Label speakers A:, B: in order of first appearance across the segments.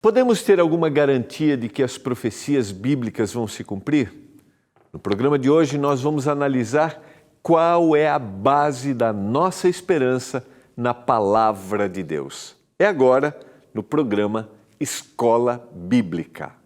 A: Podemos ter alguma garantia de que as profecias bíblicas vão se cumprir? No programa de hoje nós vamos analisar qual é a base da nossa esperança na Palavra de Deus. É agora no programa Escola Bíblica.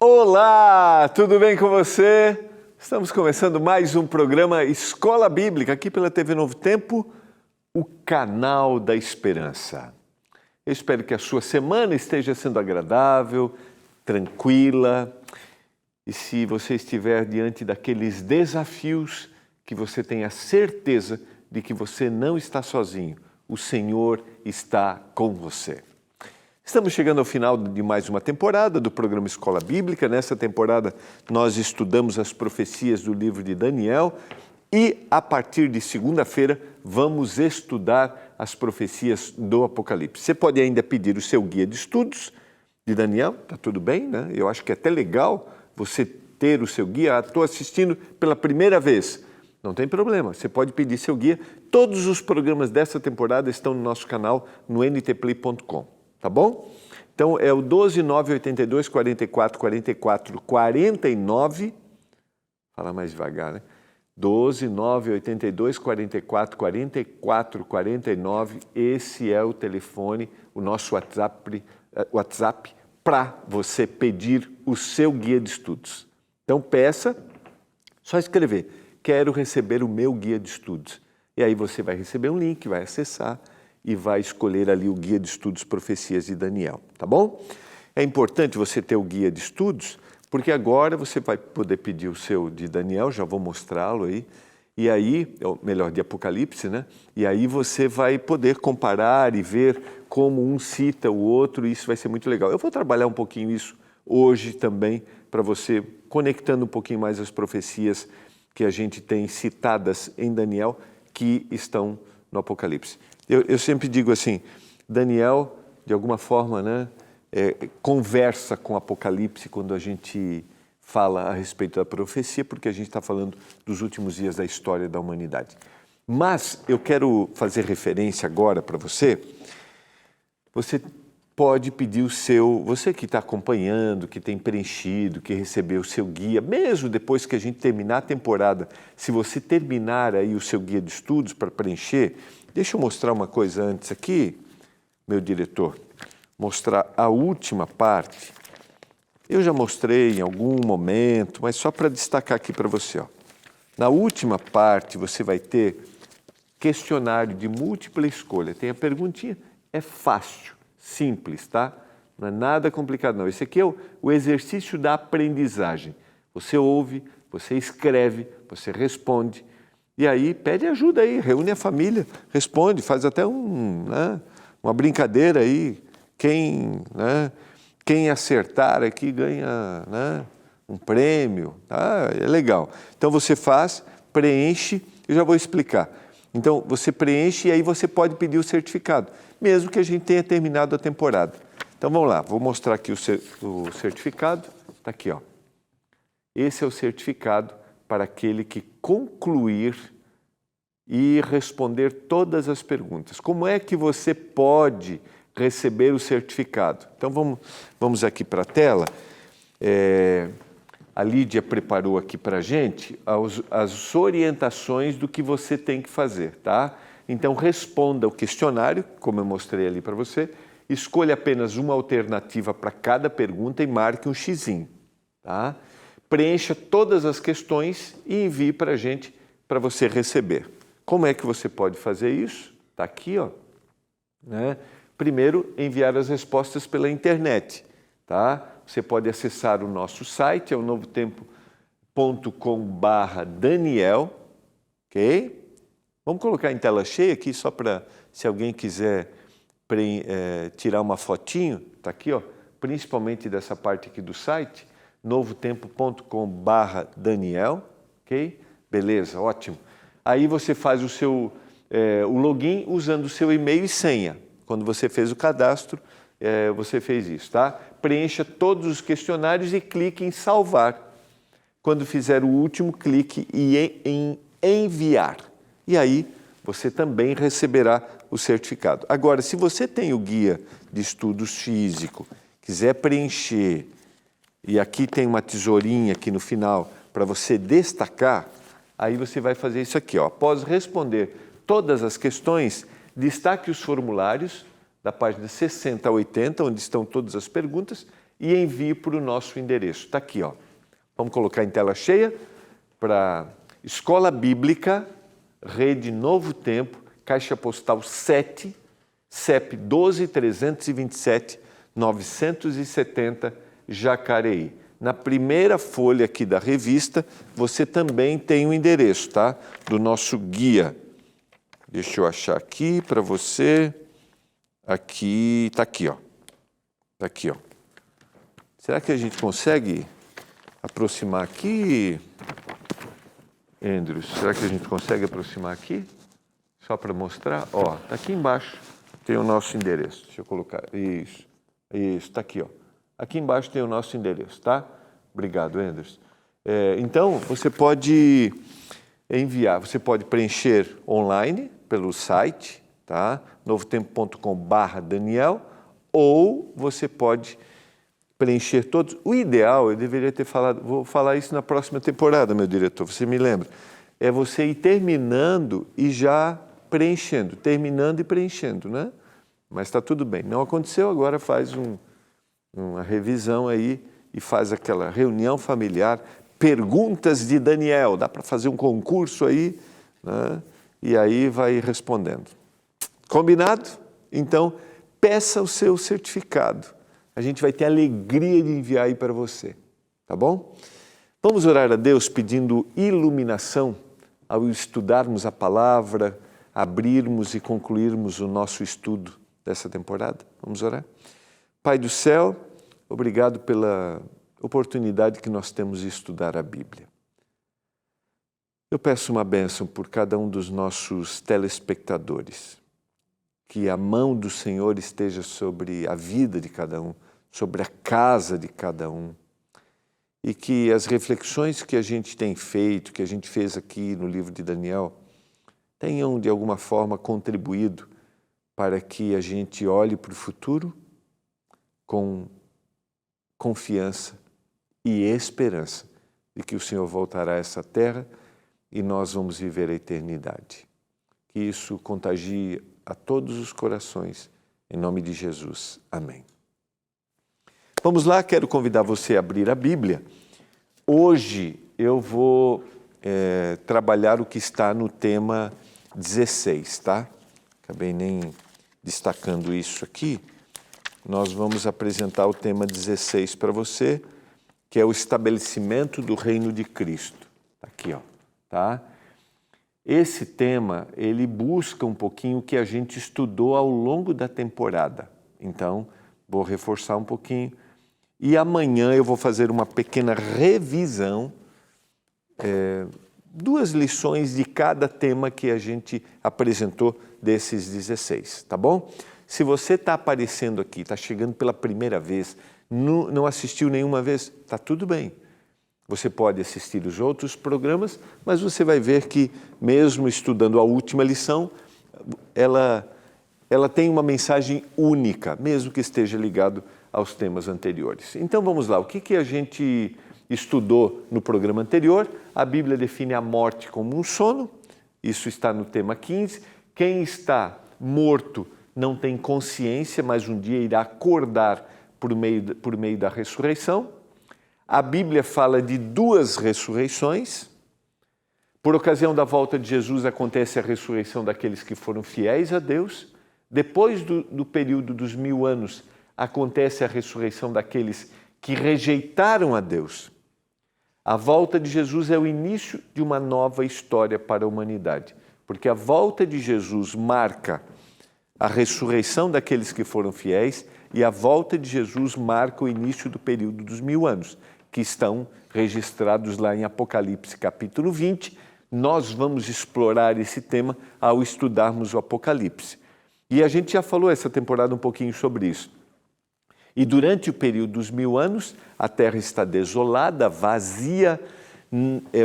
A: Olá, tudo bem com você? Estamos começando mais um programa Escola Bíblica, aqui pela TV Novo Tempo, o canal da esperança. Eu espero que a sua semana esteja sendo agradável, tranquila, e se você estiver diante daqueles desafios, que você tenha certeza de que você não está sozinho, o Senhor está com você. Estamos chegando ao final de mais uma temporada do programa Escola Bíblica. Nessa temporada nós estudamos as profecias do livro de Daniel e a partir de segunda-feira vamos estudar as profecias do Apocalipse. Você pode ainda pedir o seu guia de estudos de Daniel, tá tudo bem, né? Eu acho que é até legal você ter o seu guia. Estou assistindo pela primeira vez. Não tem problema, você pode pedir seu guia. Todos os programas dessa temporada estão no nosso canal no ntplay.com. Tá bom? Então é o 12 982 44 44 49. Fala mais devagar, né? 12 982 44 44 49. Esse é o telefone, o nosso WhatsApp para você pedir o seu guia de estudos. Então peça, só escrever: quero receber o meu guia de estudos. E aí você vai receber um link, vai acessar e vai escolher ali o guia de estudos Profecias de Daniel, tá bom? É importante você ter o guia de estudos, porque agora você vai poder pedir o seu de Daniel, já vou mostrá-lo aí, e aí, ou melhor, de Apocalipse, né? E aí você vai poder comparar e ver como um cita o outro, e isso vai ser muito legal. Eu vou trabalhar um pouquinho isso hoje também, para você, conectando um pouquinho mais as profecias que a gente tem citadas em Daniel, que estão no Apocalipse. Eu sempre digo assim, Daniel, de alguma forma, né, conversa com Apocalipse quando a gente fala a respeito da profecia, porque a gente está falando dos últimos dias da história da humanidade. Mas eu quero fazer referência agora para você. Você pode pedir o seu, você que está acompanhando, que tem preenchido, que recebeu o seu guia, mesmo depois que a gente terminar a temporada, se você terminar aí o seu guia de estudos para preencher. Deixa eu mostrar uma coisa antes aqui, meu diretor, mostrar a última parte. Eu já mostrei em algum momento, mas só para destacar aqui para você. Ó. Na última parte você vai ter questionário de múltipla escolha. Tem a perguntinha, é fácil, simples, tá? Não é nada complicado não. Esse aqui é o exercício da aprendizagem. Você ouve, você escreve, você responde. E aí pede ajuda aí, reúne a família, responde, faz até uma brincadeira aí. Quem acertar aqui ganha, né, um prêmio, tá? É legal. Então você faz, preenche, eu já vou explicar. Então você preenche e aí você pode pedir o certificado, mesmo que a gente tenha terminado a temporada. Então vamos lá, vou mostrar aqui o certificado, está aqui, ó. Esse é o certificado para aquele que concluir e responder todas as perguntas. Como é que você pode receber o certificado? Então vamos aqui para a tela. A Lídia preparou aqui para a gente as orientações do que você tem que fazer, tá? Então responda o questionário, como eu mostrei ali para você, escolha apenas uma alternativa para cada pergunta e marque um xizinho, tá? Preencha todas as questões e envie para a gente para você receber. Como é que você pode fazer isso? Está aqui, ó. Né? Primeiro, enviar as respostas pela internet. Tá? Você pode acessar o nosso site, é o novotempo.com/Daniel. Ok? Vamos colocar em tela cheia aqui, só para, se alguém quiser tirar uma fotinho, está aqui, ó, principalmente dessa parte aqui do site, novotempo.com/Daniel, ok? Beleza, ótimo. Aí você faz o login usando o seu e-mail e senha. Quando você fez o cadastro, você fez isso, tá? Preencha todos os questionários e clique em salvar. Quando fizer o último, clique em enviar. E aí você também receberá o certificado. Agora, se você tem o guia de estudos físico, quiser preencher, e aqui tem uma tesourinha aqui no final para você destacar, aí você vai fazer isso aqui, ó. Após responder todas as questões, destaque os formulários da página 60 a 80, onde estão todas as perguntas, e envie para o nosso endereço. Está aqui, ó. Vamos colocar em tela cheia para Escola Bíblica, Rede Novo Tempo, Caixa Postal 7, CEP 12.327.970, Jacareí. Na primeira folha aqui da revista, você também tem o endereço, tá? Do nosso guia. Deixa eu achar aqui para você. Aqui, está aqui, ó. Está aqui, ó. Será que a gente consegue aproximar aqui, Andrews? Será que a gente consegue aproximar aqui? Só para mostrar. Ó, está aqui embaixo. Tem o nosso endereço. Deixa eu colocar. Isso, está aqui, ó. Aqui embaixo tem o nosso endereço, tá? Obrigado, Andrews. Então, você pode enviar, você pode preencher online pelo site, tá? novotempo.com/Daniel, ou você pode preencher todos. O ideal, eu deveria ter falado, vou falar isso na próxima temporada, meu diretor, você me lembra, é você ir terminando e já preenchendo, terminando e preenchendo, né? Mas está tudo bem. Não aconteceu, agora faz uma revisão aí e faz aquela reunião familiar, perguntas de Daniel, dá para fazer um concurso aí, né? E aí vai respondendo. Combinado? Então, peça o seu certificado. A gente vai ter alegria de enviar aí para você, tá bom? Vamos orar a Deus pedindo iluminação ao estudarmos a palavra, abrirmos e concluirmos o nosso estudo dessa temporada. Vamos orar? Pai do céu, obrigado pela oportunidade que nós temos de estudar a Bíblia. Eu peço uma bênção por cada um dos nossos telespectadores, que a mão do Senhor esteja sobre a vida de cada um, sobre a casa de cada um, e que as reflexões que a gente tem feito, que a gente fez aqui no livro de Daniel, tenham de alguma forma contribuído para que a gente olhe para o futuro com confiança e esperança de que o Senhor voltará a essa terra e nós vamos viver a eternidade. Que isso contagie a todos os corações, em nome de Jesus. Amém. Vamos lá, quero convidar você a abrir a Bíblia. Hoje eu vou trabalhar o que está no tema 16, tá? Acabei nem destacando isso aqui. Nós vamos apresentar o tema 16 para você, que é o estabelecimento do reino de Cristo. Aqui, ó, tá? Esse tema, ele busca um pouquinho o que a gente estudou ao longo da temporada. Então, vou reforçar um pouquinho. E amanhã eu vou fazer uma pequena revisão, 2 lições de cada tema que a gente apresentou desses 16, tá bom? Se você está aparecendo aqui, está chegando pela primeira vez, não assistiu nenhuma vez, está tudo bem. Você pode assistir os outros programas, mas você vai ver que, mesmo estudando a última lição, ela tem uma mensagem única, mesmo que esteja ligado aos temas anteriores. Então vamos lá, o que a gente estudou no programa anterior? A Bíblia define a morte como um sono, isso está no tema 15. Quem está morto não tem consciência, mas um dia irá acordar por meio da ressurreição. A Bíblia fala de 2 ressurreições. Por ocasião da volta de Jesus acontece a ressurreição daqueles que foram fiéis a Deus. Depois do período dos 1000 anos, acontece a ressurreição daqueles que rejeitaram a Deus. A volta de Jesus é o início de uma nova história para a humanidade, porque a volta de Jesus marca a ressurreição daqueles que foram fiéis e a volta de Jesus marca o início do período dos 1000 anos, que estão registrados lá em Apocalipse capítulo 20. Nós vamos explorar esse tema ao estudarmos o Apocalipse. E a gente já falou essa temporada um pouquinho sobre isso. E durante o período dos 1000 anos, a terra está desolada, vazia,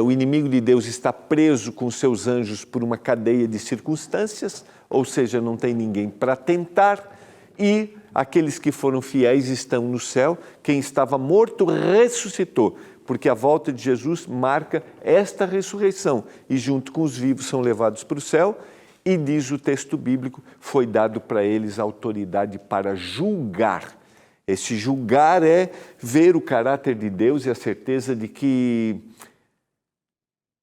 A: o inimigo de Deus está preso com seus anjos por uma cadeia de circunstâncias, ou seja, não tem ninguém para tentar, e aqueles que foram fiéis estão no céu. Quem estava morto ressuscitou, porque a volta de Jesus marca esta ressurreição, e junto com os vivos são levados para o céu, e diz o texto bíblico, foi dado para eles a autoridade para julgar. Esse julgar é ver o caráter de Deus e a certeza de que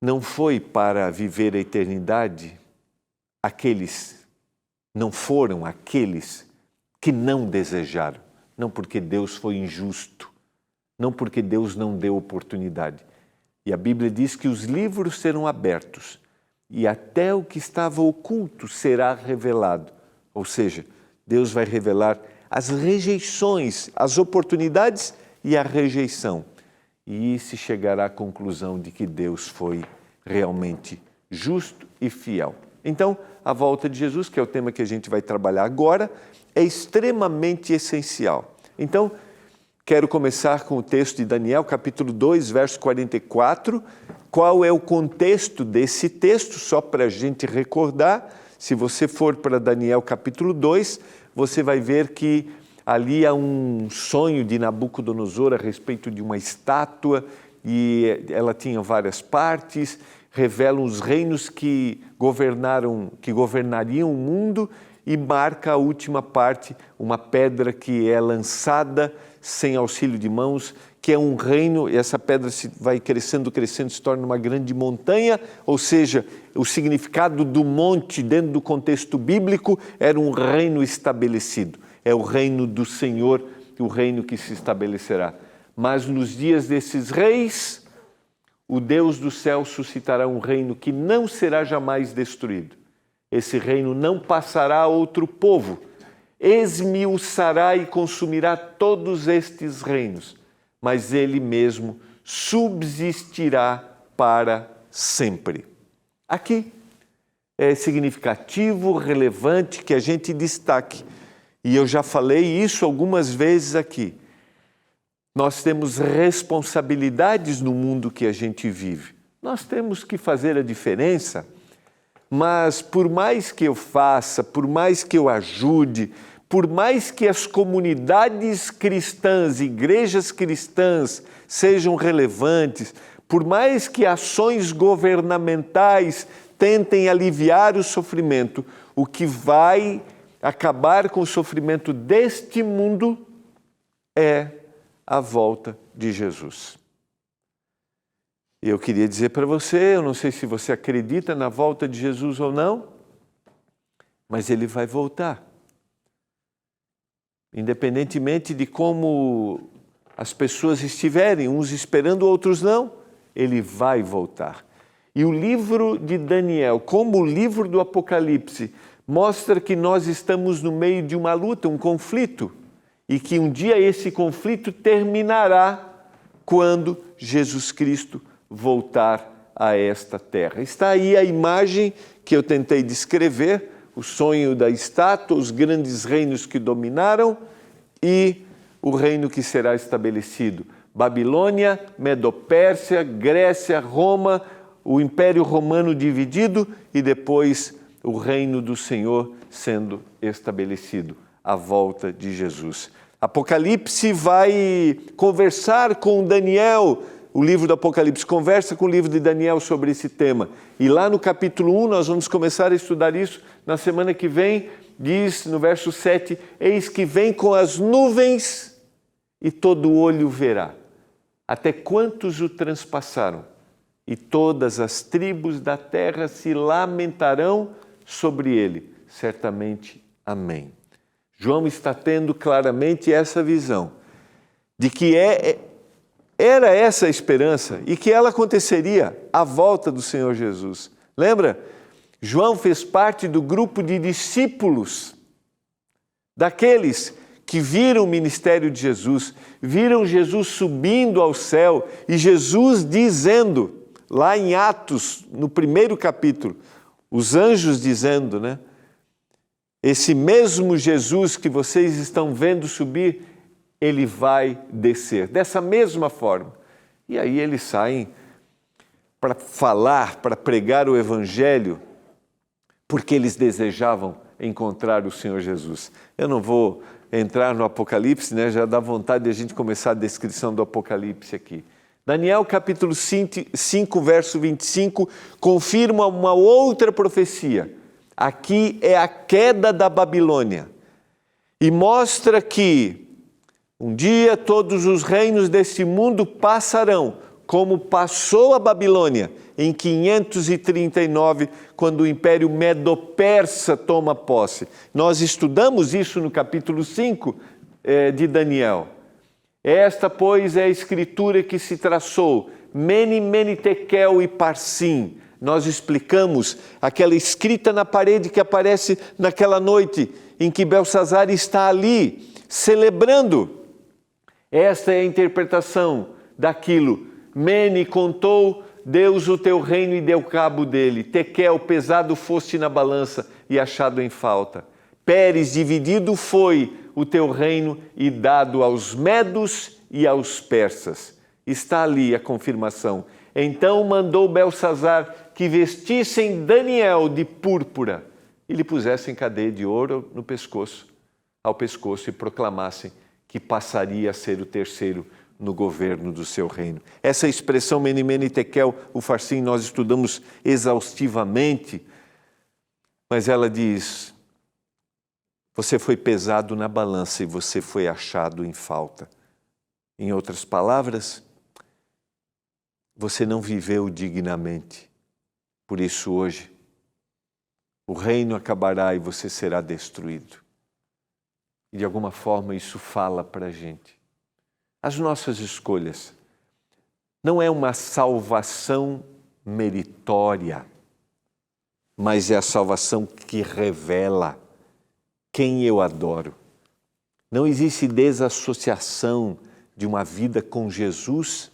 A: não foi para viver a eternidade não foram aqueles que não desejaram, não porque Deus foi injusto, não porque Deus não deu oportunidade. E a Bíblia diz que os livros serão abertos e até o que estava oculto será revelado. Ou seja, Deus vai revelar as rejeições, as oportunidades e a rejeição. E se chegará à conclusão de que Deus foi realmente justo e fiel. Então, a volta de Jesus, que é o tema que a gente vai trabalhar agora, é extremamente essencial. Então, quero começar com o texto de Daniel, capítulo 2, verso 44. Qual é o contexto desse texto? Só para a gente recordar, se você for para Daniel, capítulo 2, você vai ver que ali há um sonho de Nabucodonosor a respeito de uma estátua, e ela tinha várias partes, revelam os reinos que governariam o mundo, e marca a última parte, uma pedra que é lançada sem auxílio de mãos, que é um reino, e essa pedra vai crescendo, se torna uma grande montanha, ou seja, o significado do monte dentro do contexto bíblico era um reino estabelecido. É o reino do Senhor, o reino que se estabelecerá. Mas nos dias desses reis, o Deus do céu suscitará um reino que não será jamais destruído. Esse reino não passará a outro povo, esmiuçará e consumirá todos estes reinos, mas ele mesmo subsistirá para sempre. Aqui é significativo, relevante que a gente destaque, e eu já falei isso algumas vezes aqui. Nós temos responsabilidades no mundo que a gente vive. Nós temos que fazer a diferença, mas por mais que eu faça, por mais que eu ajude, por mais que as comunidades cristãs, igrejas cristãs sejam relevantes, por mais que ações governamentais tentem aliviar o sofrimento, o que vai acabar com o sofrimento deste mundo é a volta de Jesus. E eu queria dizer para você, eu não sei se você acredita na volta de Jesus ou não, mas ele vai voltar. Independentemente de como as pessoas estiverem, uns esperando, outros não, ele vai voltar. E o livro de Daniel, como o livro do Apocalipse, mostra que nós estamos no meio de uma luta, um conflito, e que um dia esse conflito terminará quando Jesus Cristo voltar a esta terra. Está aí a imagem que eu tentei descrever, o sonho da estátua, os grandes reinos que dominaram e o reino que será estabelecido. Babilônia, Medopérsia, Grécia, Roma, o Império Romano dividido e depois o reino do Senhor sendo estabelecido, a volta de Jesus. Apocalipse vai conversar com Daniel, o livro do Apocalipse conversa com o livro de Daniel sobre esse tema. E lá no capítulo 1, nós vamos começar a estudar isso na semana que vem, diz no verso 7, eis que vem com as nuvens e todo olho verá, até quantos o transpassaram, e todas as tribos da terra se lamentarão sobre ele. Certamente, amém. João está tendo claramente essa visão de que era essa a esperança e que ela aconteceria à volta do Senhor Jesus. Lembra? João fez parte do grupo de discípulos, daqueles que viram o ministério de Jesus, viram Jesus subindo ao céu e Jesus dizendo, lá em Atos, no primeiro capítulo, os anjos dizendo, né? Esse mesmo Jesus que vocês estão vendo subir, ele vai descer, dessa mesma forma. E aí eles saem para falar, para pregar o Evangelho, porque eles desejavam encontrar o Senhor Jesus. Eu não vou entrar no Apocalipse, né? Já dá vontade de a gente começar a descrição do Apocalipse aqui. Daniel capítulo 5, verso 25, confirma uma outra profecia. Aqui é a queda da Babilônia e mostra que um dia todos os reinos deste mundo passarão, como passou a Babilônia em 539, quando o Império Medo-Persa toma posse. Nós estudamos isso no capítulo 5 de Daniel. Esta, pois, é a escritura que se traçou, Mene, Mene, Tekel e Parsim. Nós explicamos aquela escrita na parede que aparece naquela noite em que Belsazzar está ali, celebrando. Esta é a interpretação daquilo. Mene contou Deus o teu reino e deu cabo dele. Tekel, pesado foste na balança e achado em falta. Pérez, dividido foi o teu reino e dado aos medos e aos persas. Está ali a confirmação. Então mandou Belsazzar que vestissem Daniel de púrpura e lhe pusessem cadeia de ouro ao pescoço e proclamassem que passaria a ser o terceiro no governo do seu reino. Essa expressão Mene, Mene, Tekel, o Farsim, nós estudamos exaustivamente, mas ela diz: você foi pesado na balança e você foi achado em falta. Em outras palavras, você não viveu dignamente. Por isso hoje, o reino acabará e você será destruído. E de alguma forma isso fala para a gente. As nossas escolhas não é uma salvação meritória, mas é a salvação que revela quem eu adoro. Não existe desassociação de uma vida com Jesus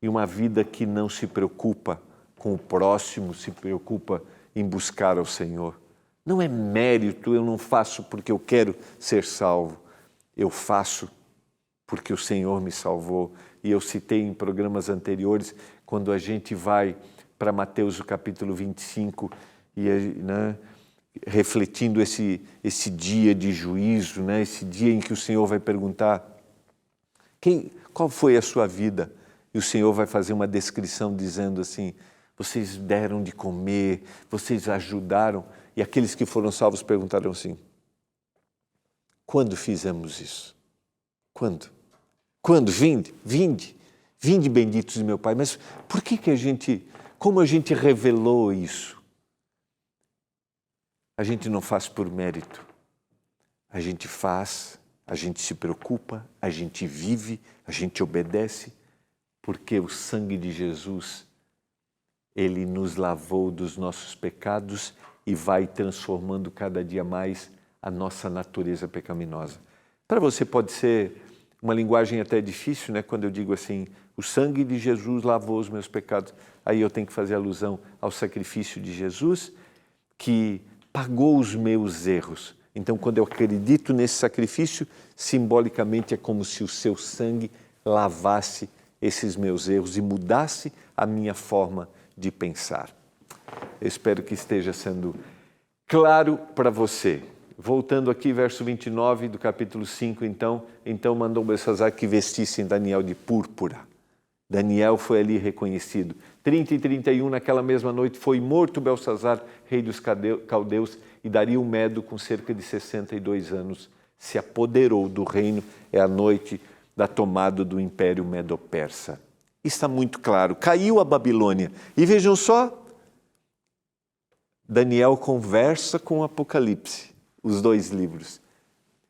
A: e uma vida que não se preocupa com o próximo, se preocupa em buscar ao Senhor. Não é mérito, eu não faço porque eu quero ser salvo. Eu faço porque o Senhor me salvou. E eu citei em programas anteriores, quando a gente vai para Mateus, o capítulo 25, refletindo esse dia de juízo, esse dia em que o Senhor vai perguntar qual foi a sua vida? E o Senhor vai fazer uma descrição dizendo assim: vocês deram de comer, vocês ajudaram. E aqueles que foram salvos perguntaram assim: quando fizemos isso? Quando? Quando? Vinde, benditos de meu Pai. Mas por que como a gente revelou isso? A gente não faz por mérito. A gente faz, a gente se preocupa, a gente vive, a gente obedece, porque o sangue de Jesus, ele nos lavou dos nossos pecados e vai transformando cada dia mais a nossa natureza pecaminosa. Para você pode ser uma linguagem até difícil, quando eu digo assim, o sangue de Jesus lavou os meus pecados. Aí eu tenho que fazer alusão ao sacrifício de Jesus, que pagou os meus erros. Então, quando eu acredito nesse sacrifício, simbolicamente é como se o seu sangue lavasse esses meus erros e mudasse a minha forma de pensar. Eu espero que esteja sendo claro para você. Voltando aqui, verso 29 do capítulo 5, então mandou Belsazzar que vestissem Daniel de púrpura. Daniel foi ali reconhecido. 30 e 31, naquela mesma noite, foi morto Belsazzar, rei dos caldeus, e Dario Medo, com cerca de 62 anos, se apoderou do reino. É a noite da tomada do Império Medo-Persa. Está muito claro. Caiu a Babilônia. E vejam só, Daniel conversa com o Apocalipse, os dois livros.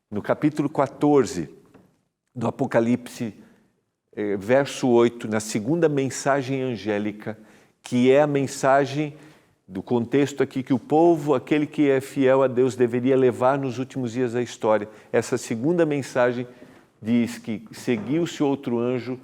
A: No capítulo 14 do Apocalipse, verso 8, na segunda mensagem angélica, que é a mensagem do contexto aqui que o povo, aquele que é fiel a Deus, deveria levar nos últimos dias da história. Essa segunda mensagem diz que seguiu-se outro anjo,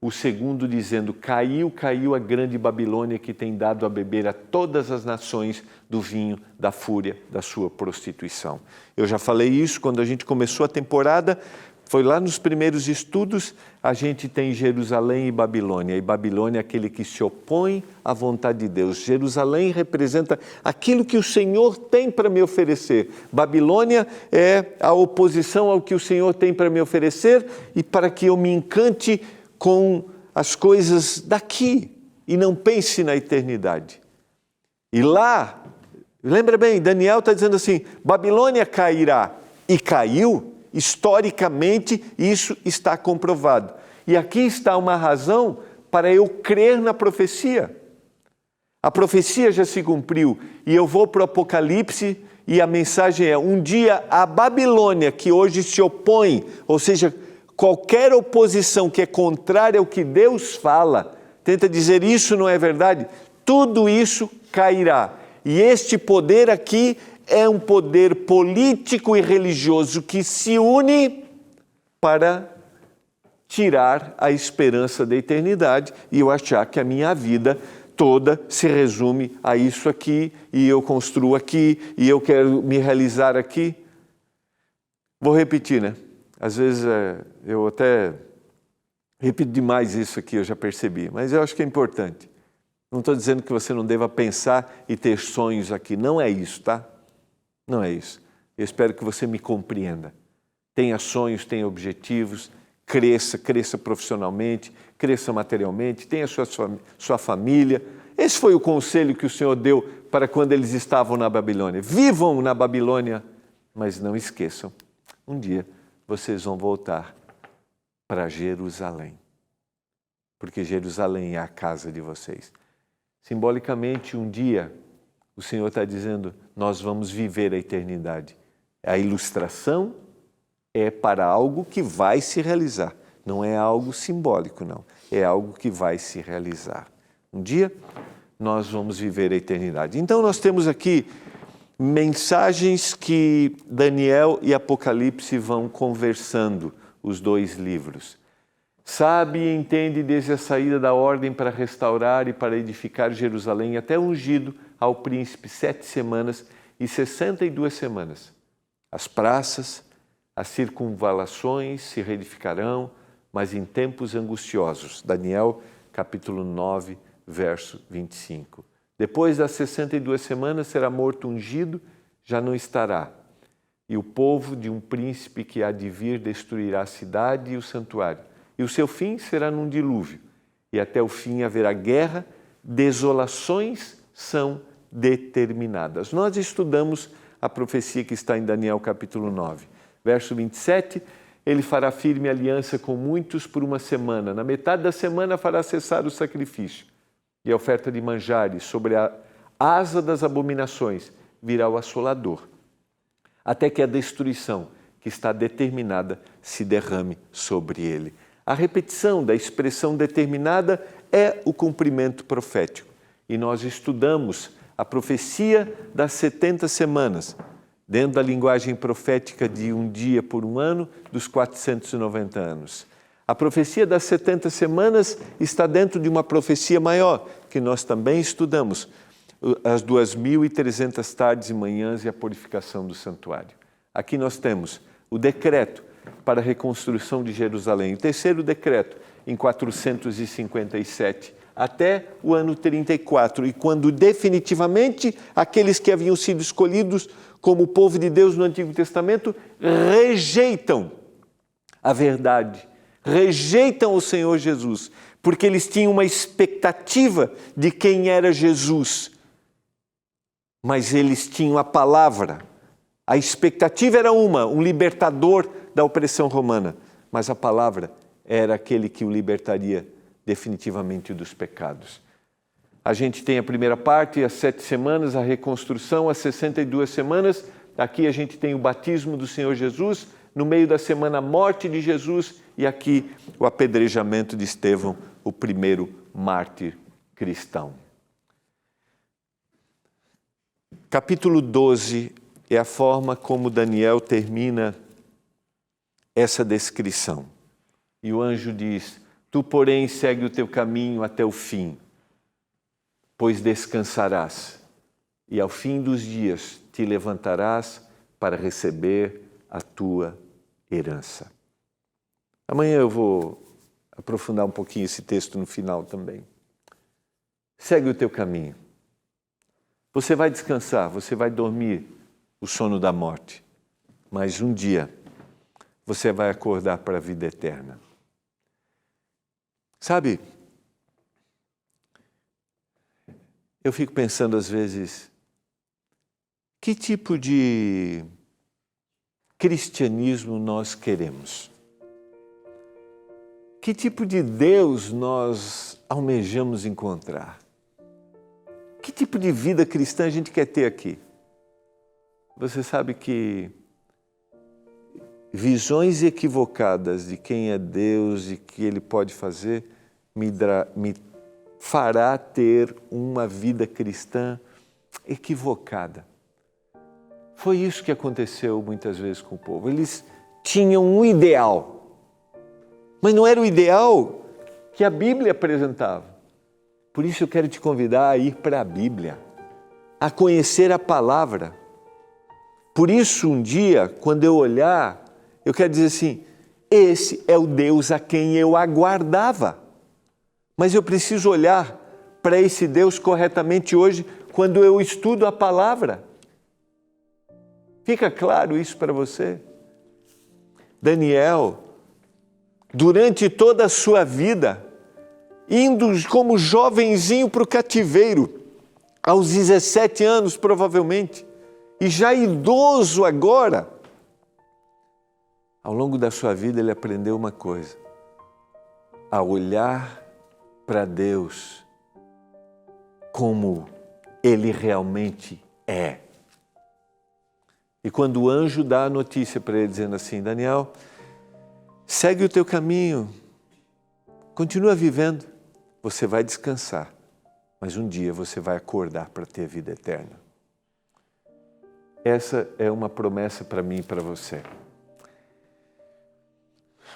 A: o segundo dizendo, caiu a grande Babilônia que tem dado a beber a todas as nações do vinho da fúria da sua prostituição. Eu já falei isso quando a gente começou a temporada, foi lá nos primeiros estudos, a gente tem Jerusalém e Babilônia. E Babilônia é aquele que se opõe à vontade de Deus. Jerusalém representa aquilo que o Senhor tem para me oferecer. Babilônia é a oposição ao que o Senhor tem para me oferecer e para que eu me encante com as coisas daqui e não pense na eternidade. E lá, lembra bem, Daniel está dizendo assim, Babilônia cairá e caiu. Historicamente, isso está comprovado. E aqui está uma razão para eu crer na profecia. A profecia já se cumpriu e eu vou para o Apocalipse e a mensagem é, um dia a Babilônia, que hoje se opõe, ou seja, qualquer oposição que é contrária ao que Deus fala, tenta dizer isso não é verdade, tudo isso cairá. E este poder aqui é um poder político e religioso que se une para tirar a esperança da eternidade e eu achar que a minha vida toda se resume a isso aqui e eu construo aqui e eu quero me realizar aqui. Vou repetir, né? Às vezes eu até repito demais isso aqui, eu já percebi, mas eu acho que é importante. Não estou dizendo que você não deva pensar e ter sonhos aqui, não é isso, tá? Não é isso. Eu espero que você me compreenda. Tenha sonhos, tenha objetivos, cresça profissionalmente, cresça materialmente, tenha sua família. Esse foi o conselho que o Senhor deu para quando eles estavam na Babilônia. Vivam na Babilônia, mas não esqueçam, um dia vocês vão voltar para Jerusalém, porque Jerusalém é a casa de vocês. Simbolicamente, um dia, o Senhor está dizendo, nós vamos viver a eternidade. A ilustração é para algo que vai se realizar. Não é algo simbólico, não. É algo que vai se realizar. Um dia, nós vamos viver a eternidade. Então, nós temos aqui mensagens que Daniel e Apocalipse vão conversando, os dois livros. Sabe e entende desde a saída da ordem para restaurar e para edificar Jerusalém até ungido ao príncipe 7 semanas e 62 semanas. As praças, as circunvalações se reedificarão, mas em tempos angustiosos. Daniel, capítulo 9, verso 25. Depois das 62 semanas será morto ungido, já não estará. E o povo de um príncipe que há de vir destruirá a cidade e o santuário. E o seu fim será num dilúvio. E até o fim haverá guerra, desolações são determinadas. Nós estudamos a profecia que está em Daniel capítulo 9. Verso 27, ele fará firme aliança com muitos por uma semana. Na metade da semana fará cessar o sacrifício e a oferta de manjares. Sobre a asa das abominações virá o assolador, até que a destruição que está determinada se derrame sobre ele. A repetição da expressão determinada é o cumprimento profético. E nós estudamos a profecia das 70 semanas, dentro da linguagem profética de um dia por um ano, dos 490 anos. A profecia das 70 semanas está dentro de uma profecia maior, que nós também estudamos, as 2.300 tardes e manhãs e a purificação do santuário. Aqui nós temos o decreto para a reconstrução de Jerusalém, o terceiro decreto, em 457, até o ano 34, e quando definitivamente aqueles que haviam sido escolhidos como povo de Deus no Antigo Testamento rejeitam a verdade, rejeitam o Senhor Jesus, porque eles tinham uma expectativa de quem era Jesus, mas eles tinham a palavra. A expectativa era um libertador da opressão romana, mas a palavra era aquele que o libertaria definitivamente dos pecados. A gente tem a primeira parte, as 7 semanas, a reconstrução, as 62 semanas. Aqui a gente tem o batismo do Senhor Jesus, no meio da semana a morte de Jesus e aqui o apedrejamento de Estevão, o primeiro mártir cristão. Capítulo 12 é a forma como Daniel termina essa descrição. E o anjo diz: tu, porém, segue o teu caminho até o fim, pois descansarás, e ao fim dos dias te levantarás para receber a tua herança. Amanhã eu vou aprofundar um pouquinho esse texto no final também. Segue o teu caminho. Você vai descansar, você vai dormir o sono da morte, mas um dia você vai acordar para a vida eterna. Sabe, eu fico pensando às vezes, que tipo de cristianismo nós queremos? Que tipo de Deus nós almejamos encontrar? Que tipo de vida cristã a gente quer ter aqui? Você sabe que visões equivocadas de quem é Deus e que Ele pode fazer me fará ter uma vida cristã equivocada. Foi isso que aconteceu muitas vezes com o povo. Eles tinham um ideal, mas não era o ideal que a Bíblia apresentava. Por isso eu quero te convidar a ir para a Bíblia, a conhecer a palavra. Por isso um dia, quando eu olhar, eu quero dizer assim, esse é o Deus a quem eu aguardava. Mas eu preciso olhar para esse Deus corretamente hoje, quando eu estudo a palavra. Fica claro isso para você? Daniel, durante toda a sua vida, indo como jovenzinho para o cativeiro, aos 17 anos provavelmente, e já idoso agora, ao longo da sua vida ele aprendeu uma coisa: a olhar para Deus como Ele realmente é. E quando o anjo dá a notícia para ele dizendo assim, Daniel, segue o teu caminho, continua vivendo, você vai descansar, mas um dia você vai acordar para ter vida eterna. Essa é uma promessa para mim e para você.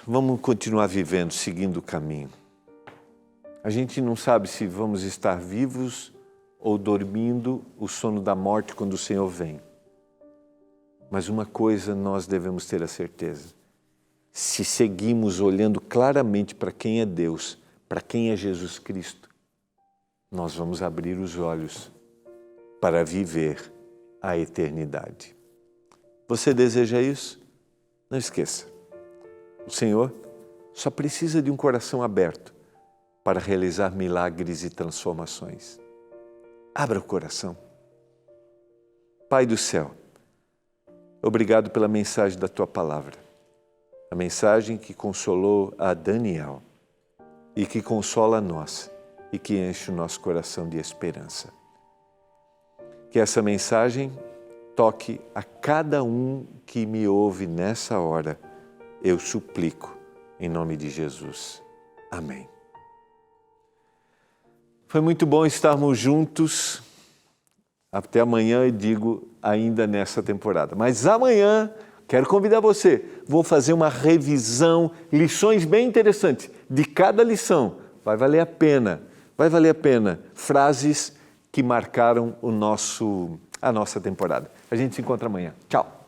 A: Vamos continuar vivendo, seguindo o caminho. A gente não sabe se vamos estar vivos ou dormindo o sono da morte quando o Senhor vem. Mas uma coisa nós devemos ter a certeza. Se seguimos olhando claramente para quem é Deus, para quem é Jesus Cristo, nós vamos abrir os olhos para viver a eternidade. Você deseja isso? Não esqueça. O Senhor só precisa de um coração aberto para realizar milagres e transformações. Abra o coração. Pai do céu, obrigado pela mensagem da Tua palavra. A mensagem que consolou a Daniel e que consola a nós e que enche o nosso coração de esperança. Que essa mensagem toque a cada um que me ouve nessa hora. Eu suplico, em nome de Jesus. Amém. Foi muito bom estarmos juntos. Até amanhã, eu digo, ainda nessa temporada. Mas amanhã, quero convidar você, vou fazer uma revisão, lições bem interessantes de cada lição. Vai valer a pena, frases que marcaram a nossa temporada. A gente se encontra amanhã. Tchau!